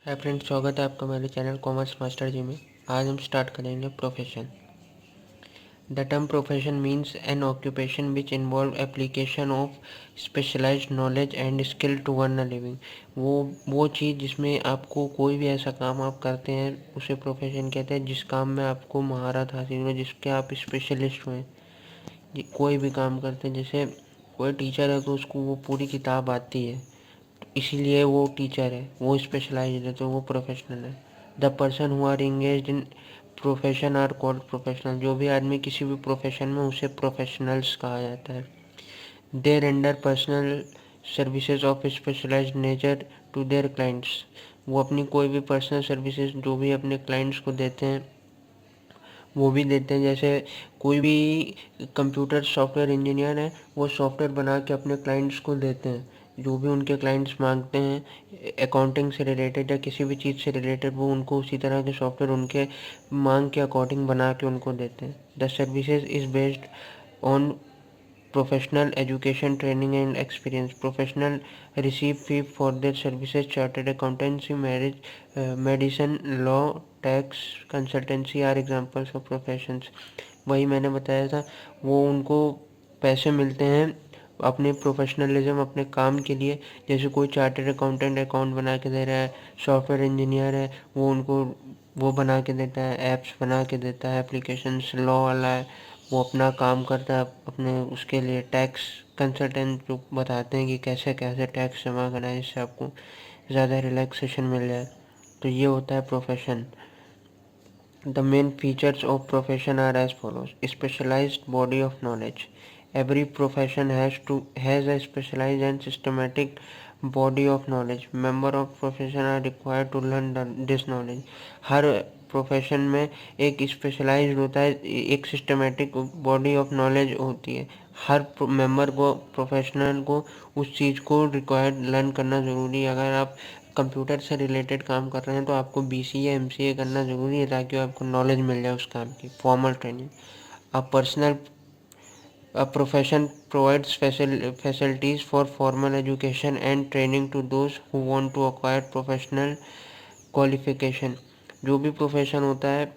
Hi friends, स्वागत है आपका मेरे चैनल कॉमर्स मास्टर जी में। आज हम स्टार्ट करेंगे profession. The term profession means an occupation which involve application of specialised knowledge and skill to earn a living. वो चीज़ जिसमें आपको कोई भी ऐसा काम आप करते हैं उसे प्रोफेशन कहते हैं, जिस काम में आपको महारत हासिल हो, जिसके आप स्पेशलिस्ट हुए। कोई भी काम करते हैं, जैसे कोई टीचर है तो उसको वो पूरी किताब आती है, इसीलिए वो टीचर है, वो स्पेशलाइज्ड है, तो वो प्रोफेशनल है। The person who are engaged in profession are called professional. जो भी आदमी किसी भी प्रोफेशन में, उसे प्रोफेशनल्स कहा जाता है। They render personal services of specialized nature to their clients. वो अपनी कोई भी पर्सनल सर्विसेज जो भी अपने क्लाइंट्स को देते हैं वो भी देते हैं। जैसे कोई भी कंप्यूटर सॉफ्टवेयर इंजीनियर है, वो सॉफ्टवेयर बना के अपने क्लाइंट्स को देते हैं। जो भी उनके क्लाइंट्स मांगते हैं अकाउंटिंग से रिलेटेड या किसी भी चीज़ से रिलेटेड, वो उनको उसी तरह के सॉफ्टवेयर उनके मांग के अकॉर्डिंग बना के उनको देते हैं। The services is based on professional education, training and experience. Professional receive fee for their services. Chartered accountancy, marriage, medicine, law, tax, consultancy are examples of professions. वही मैंने बताया था, वो उनको पैसे मिलते हैं अपने प्रोफेशनलिज्म, अपने काम के लिए। जैसे कोई चार्टर्ड अकाउंटेंट अकाउंट बना के दे रहा है, सॉफ्टवेयर इंजीनियर है, वो उनको वो बना के देता है, ऐप्स बना के देता है, एप्लीकेशंस। लॉ वाला है, वो अपना काम करता है अपने उसके लिए। टैक्स कंसल्टेंट जो बताते हैं कि कैसे कैसे टैक्स जमा करना है जिससे आपको ज़्यादा रिलैक्सेशन मिल जाए। तो ये होता है profession. The main features of profession are as follows: specialized body of knowledge. Every profession has a specialized and systematic body of knowledge. Member of profession are required to learn this knowledge. Her profession में एक specialised होता है, एक systematic body of knowledge होती है। हर member को, professional को उस चीज़ को रिक्वायर्ड लर्न करना ज़रूरी है। अगर आप कंप्यूटर से रिलेटेड काम कर रहे हैं तो आपको बीसीए एमसीए करना ज़रूरी है, ताकि आपको नॉलेज मिल जाए उस काम की, formal training. A profession provides facilities for formal education and training to those who want to acquire professional qualification. जो भी प्रोफेशन होता है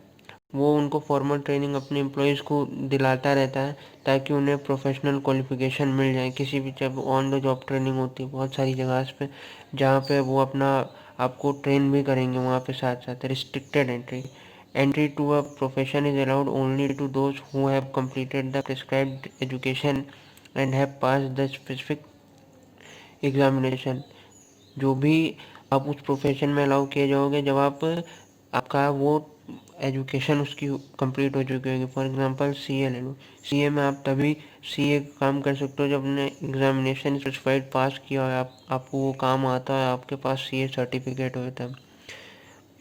वो उनको फॉर्मल ट्रेनिंग अपने एम्प्लॉयज़ को दिलाता रहता है, ताकि उन्हें प्रोफेशनल क्वालिफिकेशन मिल जाए। किसी भी जब ऑन द जॉब ट्रेनिंग होती है बहुत सारी जगह पे, जहाँ पे वो अपना आपको ट्रेन भी करेंगे वहाँ पे साथ साथ। Restricted entry to a profession is allowed only to those who have completed the prescribed education and have pass the specific examination. जो भी आप उस प्रोफेशन में अलाउ किए जाओगे जब आप आपका वो एजुकेशन उसकी कंप्लीट हो चुकी होगी। फॉर एग्जांपल सीए ले लो, सीए में आप तभी सीए काम कर सकते हो जब आपने एग्जामिनेशन स्पेसिफाइड पास किया हो, आपको वो काम आता है, आपके पास सीए सर्टिफिकेट हो तब।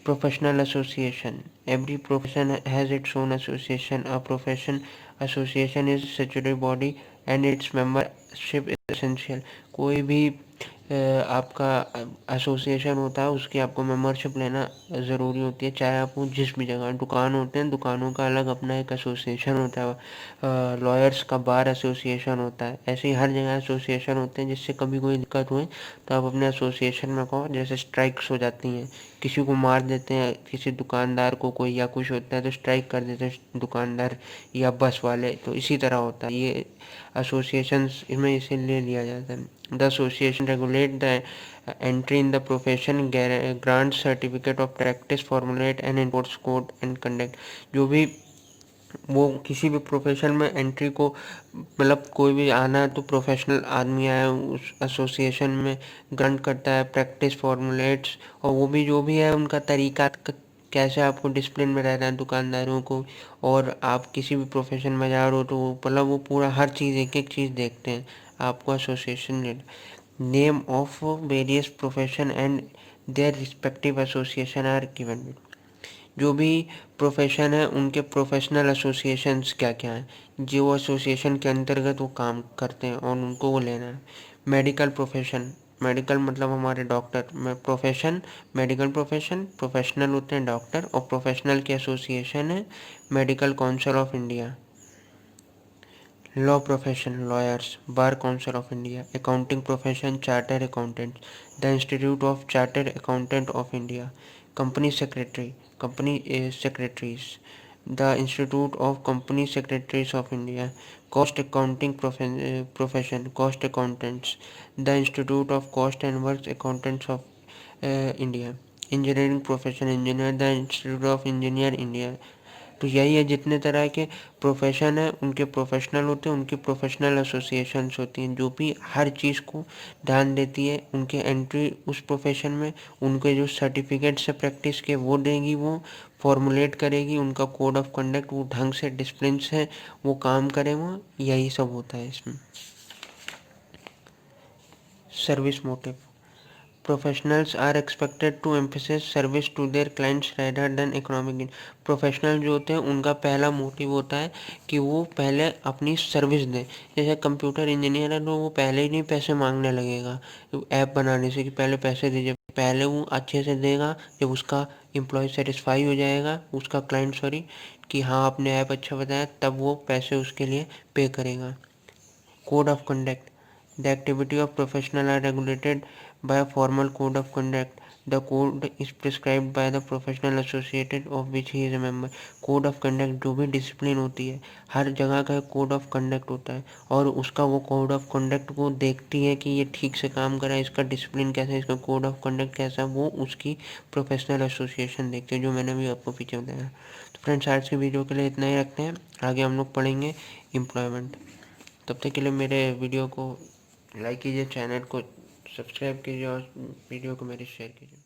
Professional association. Every profession has its own association. A profession association is a statutory body and its membership is essential. कोई भी आपका एसोसिएशन होता है उसकी आपको मेंबरशिप लेना ज़रूरी होती है। चाहे आप जिस भी जगह, दुकान होते हैं, दुकानों का अलग अपना एक एसोसिएशन होता है, लॉयर्स का बार एसोसिएशन होता है। ऐसे ही हर जगह एसोसिएशन होते हैं, जिससे कभी कोई दिक्कत हुए तो आप अपने एसोसिएशन में कहो। जैसे स्ट्राइक्स हो जाती हैं, किसी को मार देते हैं, किसी दुकानदार को कोई या कुछ होता है तो स्ट्राइक कर देते हैं दुकानदार या बस वाले, तो इसी तरह होता है ये एसोसिएशंस, इसमें इसीलिए लिया जाता है। The association regulate the entry in the profession, grant certificate of practice, formulate and enforce code and conduct. जो भी वो किसी भी प्रोफेशन में एंट्री को, मतलब कोई भी आना है तो प्रोफेशनल आदमी आया उस एसोसिएशन में ग्रांट करता है प्रैक्टिस, फॉर्मुलेट्स, और वो भी जो भी है उनका तरीका कैसे आपको डिसिप्लिन में रहना है दुकानदारों को। और आप किसी भी प्रोफेशन में जा रहे हो तो मतलब वो पूरा हर चीज़ एक एक चीज़ देखते हैं। आपको association name of various profession and their respective association are given. जो भी प्रोफेशन है उनके प्रोफेशनल एसोसिएशंस क्या क्या हैं, जो एसोसिएशन के अंतर्गत वो काम करते हैं और उनको वो लेना है। मेडिकल प्रोफेशन, मेडिकल मतलब हमारे डॉक्टर में प्रोफेशन, मेडिकल प्रोफेशन, प्रोफेशनल होते हैं डॉक्टर, और प्रोफेशनल की एसोसिएशन है medical council of India. Law profession, lawyers, bar council of India. Accounting profession, charter accountant, the institute of charter accountant of India. Company secretary, company secretaries, the institute of company secretaries of India. Cost accounting profession, cost accountants, the institute of cost and works accountants of India. Engineering profession, engineer, the institute of engineer India. तो यही है, जितने तरह के profession है उनके professional होते हैं, उनकी प्रोफेशनल एसोसिएशंस होती हैं जो भी हर चीज़ को ध्यान देती है. उनके एंट्री उस प्रोफेशन में, उनके जो सर्टिफिकेट्स है प्रैक्टिस के वो देगी, वो फॉर्मुलेट करेगी, उनका कोड ऑफ कंडक्ट, वो ढंग से डिसिप्लिन से वो काम करें, वो यही सब होता है इसमें. Service motive. Professionals are expected to emphasis service to their clients rather than economic gain. Professional जो होते हैं उनका पहला मोटिव होता है कि वो पहले अपनी सर्विस दें. जैसे कंप्यूटर इंजीनियर है तो वो पहले ही नहीं पैसे मांगने लगेगा ऐप बनाने से कि पहले पैसे दीजिए. पहले वो अच्छे से देगा. जब उसका एम्प्लॉय सेटिस्फाई हो जाएगा, उसका क्लाइंट सॉरी, कि हाँ आपने ऐप अच्छा बताया, तब वो पैसे उसके लिए पे करेगा. Code of conduct. The activity of professional are regulated by a formal code of conduct. The code is prescribed by the professional associated of which he is a member. Code of conduct, जो भी discipline होती है, हर जगह का code of conduct होता है और उसका वो कोड ऑफ कंडक्ट को देखती है कि ये ठीक से काम कर रहा है, इसका डिसिप्लिन कैसा है, इसका कोड ऑफ कंडक्ट कैसा है, वो उसकी प्रोफेशनल एसोसिएशन देखती है, जो मैंने भी आपको पीछे बताया. तो फ्रेंड्स, आज की वीडियो के लिए इतना ही रखते हैं. आगे हम लोग पढ़ेंगे एम्प्लॉयमेंट. तब तक के लिए मेरे वीडियो को लाइक कीजिए, चैनल को सब्सक्राइब कीजिए और वीडियो को मेरे शेयर कीजिए.